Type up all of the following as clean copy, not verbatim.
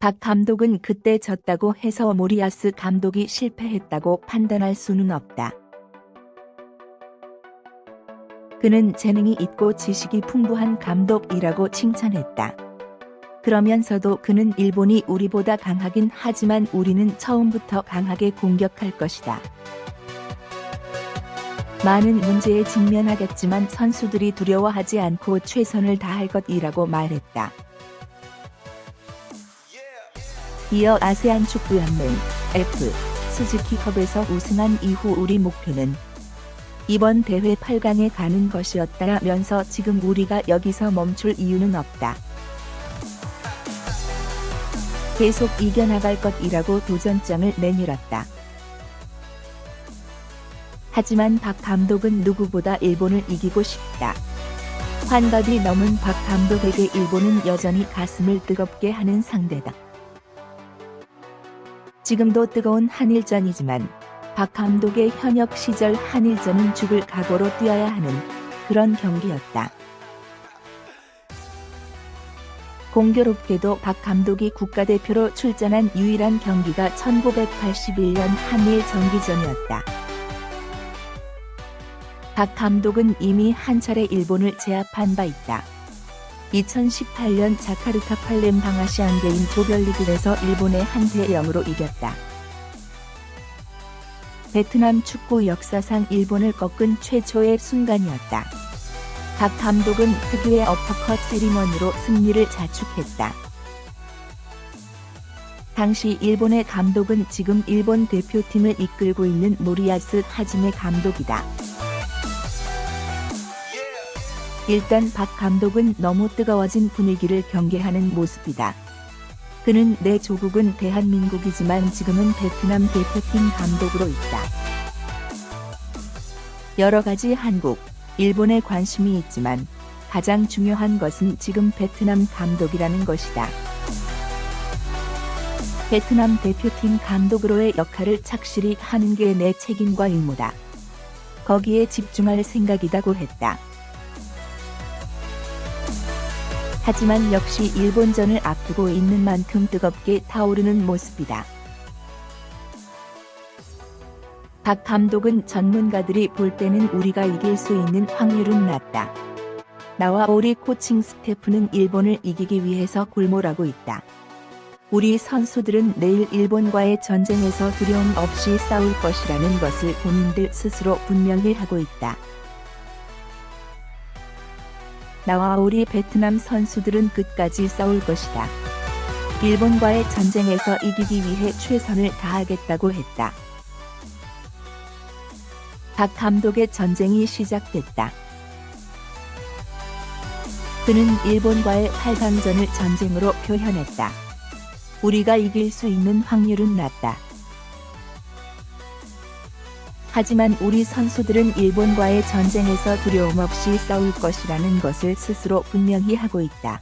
박 감독은 그때 졌다고 해서 모리아스 감독이 실패했다고 판단할 수는 없다. 그는 재능이 있고 지식이 풍부한 감독이라고 칭찬했다. 그러면서도 그는 일본이 우리보다 강하긴 하지만 우리는 처음부터 강하게 공격할 것이다. 많은 문제에 직면하겠지만 선수들이 두려워하지 않고 최선을 다할 것이라고 말했다. 이어 아세안 축구연맹 F 스즈키컵에서 우승한 이후 우리 목표는 이번 대회 8강에 가는 것이었다면서 지금 우리가 여기서 멈출 이유는 없다. 계속 이겨나갈 것이라고 도전장을 내밀었다. 하지만 박 감독은 누구보다 일본을 이기고 싶다. 환갑이 넘은 박 감독에게 일본은 여전히 가슴을 뜨겁게 하는 상대다. 지금도 뜨거운 한일전이지만 박 감독의 현역 시절 한일전은 죽을 각오로 뛰어야 하는 그런 경기였다. 공교롭게도 박 감독이 국가대표로 출전한 유일한 경기가 1981년 한일 정기전이었다. 박 감독은 이미 한 차례 일본을 제압한 바 있다. 2018년 자카르타 팔렘방 아시안게임 조별리그에서 일본에 1-0으로 이겼다. 베트남 축구 역사상 일본을 꺾은 최초의 순간이었다. 박 감독은 특유의 어퍼컷 세리머니로 승리를 자축했다. 당시 일본의 감독은 지금 일본 대표팀을 이끌고 있는 모리야스 하지메 감독이다. 일단 박 감독은 너무 뜨거워진 분위기를 경계하는 모습이다. 그는 내 조국은 대한민국이지만 지금은 베트남 대표팀 감독으로 있다. 여러 가지 한국, 일본에 관심이 있지만 가장 중요한 것은 지금 베트남 감독이라는 것이다. 베트남 대표팀 감독으로의 역할을 착실히 하는 게 내 책임과 임무다. 거기에 집중할 생각이다고 했다. 하지만 역시 일본전을 앞두고 있는 만큼 뜨겁게 타오르는 모습이다. 박 감독은 전문가들이 볼 때는 우리가 이길 수 있는 확률은 낮다. 나와 우리 코칭 스태프는 일본을 이기기 위해서 골몰하고 있다. 우리 선수들은 내일 일본과의 전쟁에서 두려움 없이 싸울 것이라는 것을 본인들 스스로 분명히 하고 있다. 나와 우리 베트남 선수들은 끝까지 싸울 것이다. 일본과의 전쟁에서 이기기 위해 최선을 다하겠다고 했다. 박 감독의 전쟁이 시작됐다. 그는 일본과의 8강전을 전쟁으로 표현했다. 우리가 이길 수 있는 확률은 낮다. 하지만 우리 선수들은 일본과의 전쟁에서 두려움 없이 싸울 것이라는 것을 스스로 분명히 하고 있다.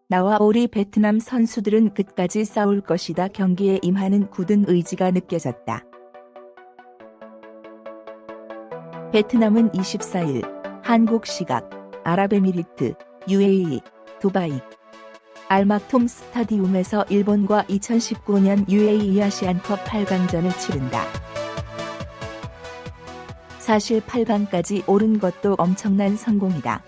나와 우리 베트남 선수들은 끝까지 싸울 것이다. 경기에 임하는 굳은 의지가 느껴졌다. 베트남은 24일 한국 시각 아랍에미리트, UAE, 두바이 알막톰 스타디움에서 일본과 2019년 UAE 아시안컵 8강전을 치른다. 사실 8강까지 오른 것도 엄청난 성공이다.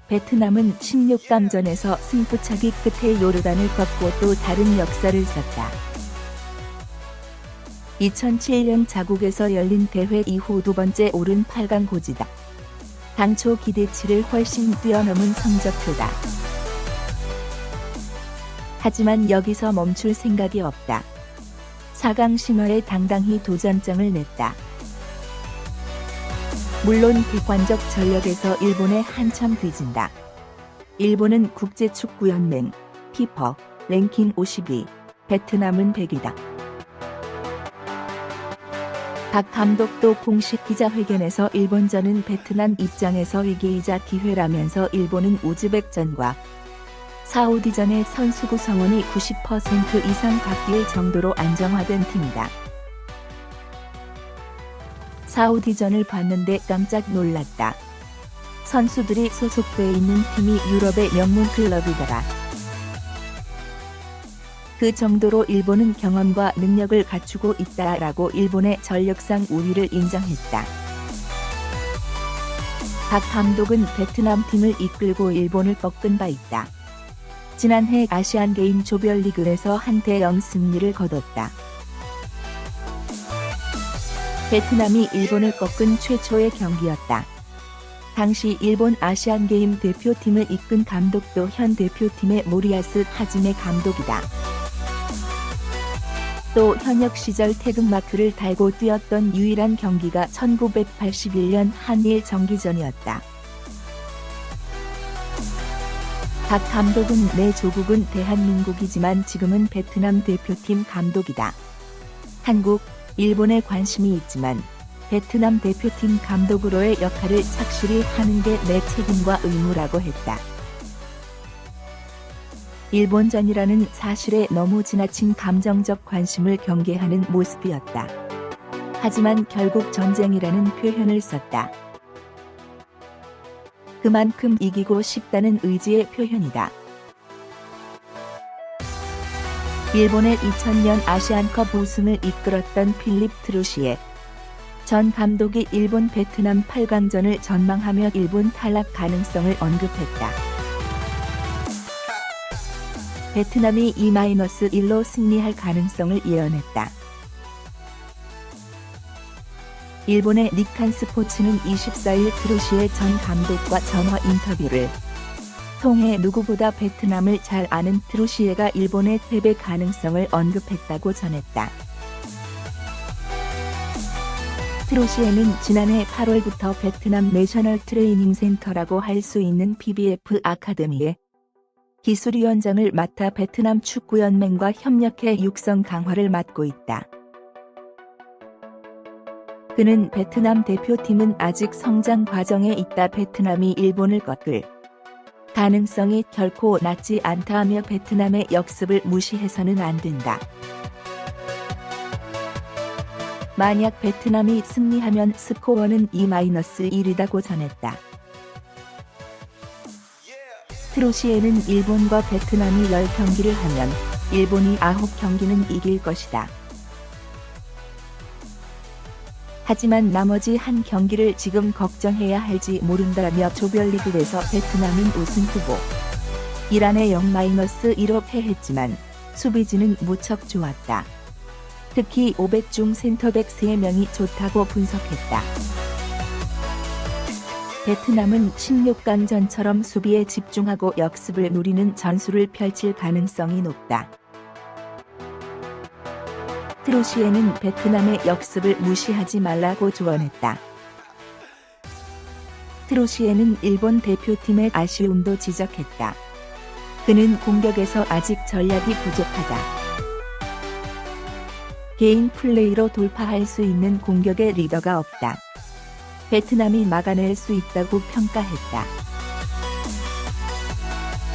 베트남은 16강전에서 승부차기 끝에 요르단을 꺾고 또 다른 역사를 썼다. 2007년 자국에서 열린 대회 이후 두 번째 오른 8강 고지다. 당초 기대치를 훨씬 뛰어넘은 성적표다. 하지만 여기서 멈출 생각이 없다. 4강 신화에 당당히 도전장을 냈다. 물론 객관적 전력에서 일본에 한참 뒤진다. 일본은 국제축구연맹 피퍼 랭킹 50위, 베트남은 100위다. 박 감독도 공식 기자회견에서 일본전은 베트남 입장에서 위기이자 기회라면서 일본은 우즈벡전과 사우디전의 선수 구성원이 90% 이상 바뀔 정도로 안정화된 팀이다. 사우디전을 봤는데 깜짝 놀랐다. 선수들이 소속돼 있는 팀이 유럽의 명문 클럽이더라. 그 정도로 일본은 경험과 능력을 갖추고 있다라고 일본의 전력상 우위를 인정했다. 박 감독은 베트남 팀을 이끌고 일본을 꺾은 바 있다. 지난해 아시안게임 조별리그에서 한대 0 승리를 거뒀다. 베트남이 일본을 꺾은 최초의 경기였다. 당시 일본 아시안게임 대표팀을 이끈 감독도 현 대표팀의 모리야스 하지메 감독이다. 또 현역 시절 태극마크를 달고 뛰었던 유일한 경기가 1981년 한일 정기전이었다. 박 감독은 내 조국은 대한민국이지만 지금은 베트남 대표팀 감독이다. 한국, 일본에 관심이 있지만 베트남 대표팀 감독으로의 역할을 착실히 하는 게 내 책임과 의무라고 했다. 일본전이라는 사실에 너무 지나친 감정적 관심을 경계하는 모습이었다. 하지만 결국 전쟁이라는 표현을 썼다. 그만큼 이기고 싶다는 의지의 표현이다. 일본의 2000년 아시안컵 우승을 이끌었던 필립 트루시에 전 감독이 일본 베트남 8강전을 전망하며 일본 탈락 가능성을 언급했다. 베트남이 2-1로 승리할 가능성을 예언했다. 일본의 니칸 스포츠는 24일 트루시의 전 감독과 전화 인터뷰를 통해 누구보다 베트남을 잘 아는 트루시에가 일본의 패배 가능성을 언급했다고 전했다. 트루시에는 지난해 8월부터 베트남 내셔널 트레이닝 센터라고 할 수 있는 PBF 아카데미에 기술위원장을 맡아 베트남 축구연맹과 협력해 육성 강화를 맡고 있다. 그는 베트남 대표팀은 아직 성장 과정에 있다. 베트남이 일본을 꺾을 가능성이 결코 낮지 않다며 베트남의 역습을 무시해서는 안 된다. 만약 베트남이 승리하면 스코어는 2-1이다고 전했다. 트루시에는 일본과 베트남이 10경기를 하면 일본이 9경기는 이길 것이다. 하지만 나머지 한 경기를 지금 걱정해야 할지 모른다며 조별리그에서 베트남은 우승 후보 이란에 0-2로 패했지만 수비진은 무척 좋았다. 특히 500 중 센터백 3명이 좋다고 분석했다. 베트남은 16강전처럼 수비에 집중하고 역습을 노리는 전술을 펼칠 가능성이 높다. 트루시에는 베트남의 역습을 무시하지 말라고 조언했다. 트루시에는 일본 대표팀의 아쉬움도 지적했다. 그는 공격에서 아직 전략이 부족하다. 개인 플레이로 돌파할 수 있는 공격의 리더가 없다. 베트남이 막아낼 수 있다고 평가했다.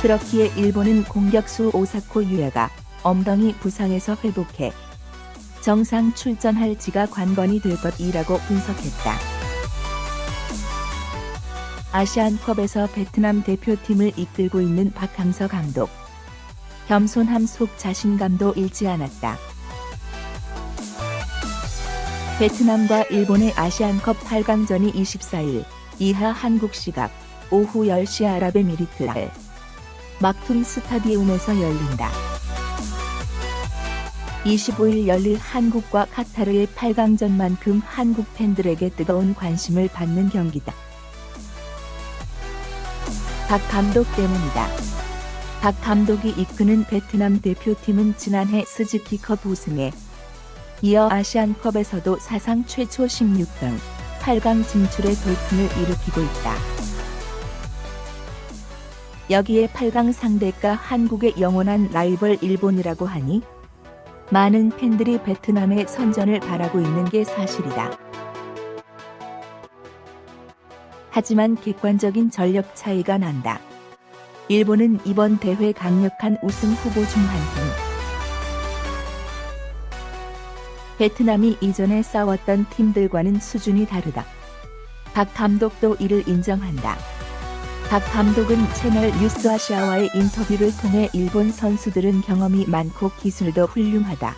그렇기에 일본은 공격수 오사코 유야가 엉덩이 부상에서 회복해 정상 출전할지가 관건이 될 것이라고 분석했다. 아시안컵에서 베트남 대표팀을 이끌고 있는 박항서 감독. 겸손함 속 자신감도 잃지 않았다. 베트남과 일본의 아시안컵 8강전이 24일 이하 한국 시각 오후 10시 아랍에미리트 막툼 스타디움에서 열린다. 25일 열릴 한국과 카타르의 8강전만큼 한국 팬들에게 뜨거운 관심을 받는 경기다. 박 감독 때문이다. 박 감독이 이끄는 베트남 대표팀은 지난해 스즈키컵 우승에 이어 아시안컵에서도 사상 최초 16등, 8강 진출의 돌풍을 일으키고 있다. 여기에 8강 상대가 한국의 영원한 라이벌 일본이라고 하니 많은 팬들이 베트남의 선전을 바라고 있는 게 사실이다. 하지만 객관적인 전력 차이가 난다. 일본은 이번 대회 강력한 우승 후보 중 한 팀. 베트남이 이전에 싸웠던 팀들과는 수준이 다르다. 박 감독도 이를 인정한다. 박 감독은 채널 뉴스아시아와의 인터뷰를 통해 일본 선수들은 경험이 많고 기술도 훌륭하다.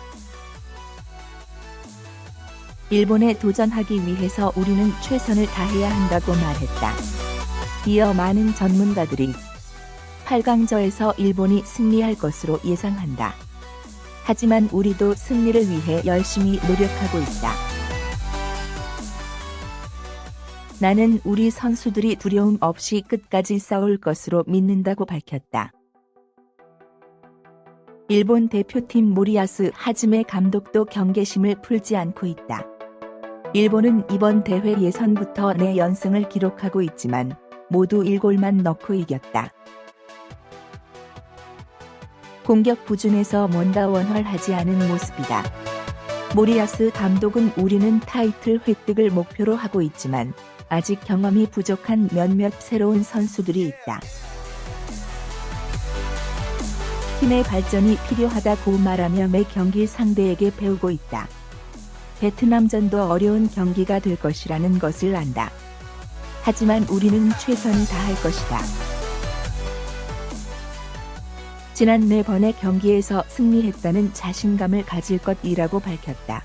일본에 도전하기 위해서 우리는 최선을 다해야 한다고 말했다. 이어 많은 전문가들이 8강전에서 일본이 승리할 것으로 예상한다. 하지만 우리도 승리를 위해 열심히 노력하고 있다. 나는 우리 선수들이 두려움 없이 끝까지 싸울 것으로 믿는다고 밝혔다. 일본 대표팀 모리야스 하즈메 감독도 경계심을 풀지 않고 있다. 일본은 이번 대회 예선부터 4연승을 기록하고 있지만 모두 1골만 넣고 이겼다. 공격 부진에서 뭔가 원활하지 않은 모습이다. 모리야스 감독은 우리는 타이틀 획득을 목표로 하고 있지만 아직 경험이 부족한 몇몇 새로운 선수들이 있다. 팀의 발전이 필요하다고 말하며 매 경기 상대에게 배우고 있다. 베트남전도 어려운 경기가 될 것이라는 것을 안다. 하지만 우리는 최선을 다할 것이다. 지난 4번의 경기에서 승리했다는 자신감을 가질 것이라고 밝혔다.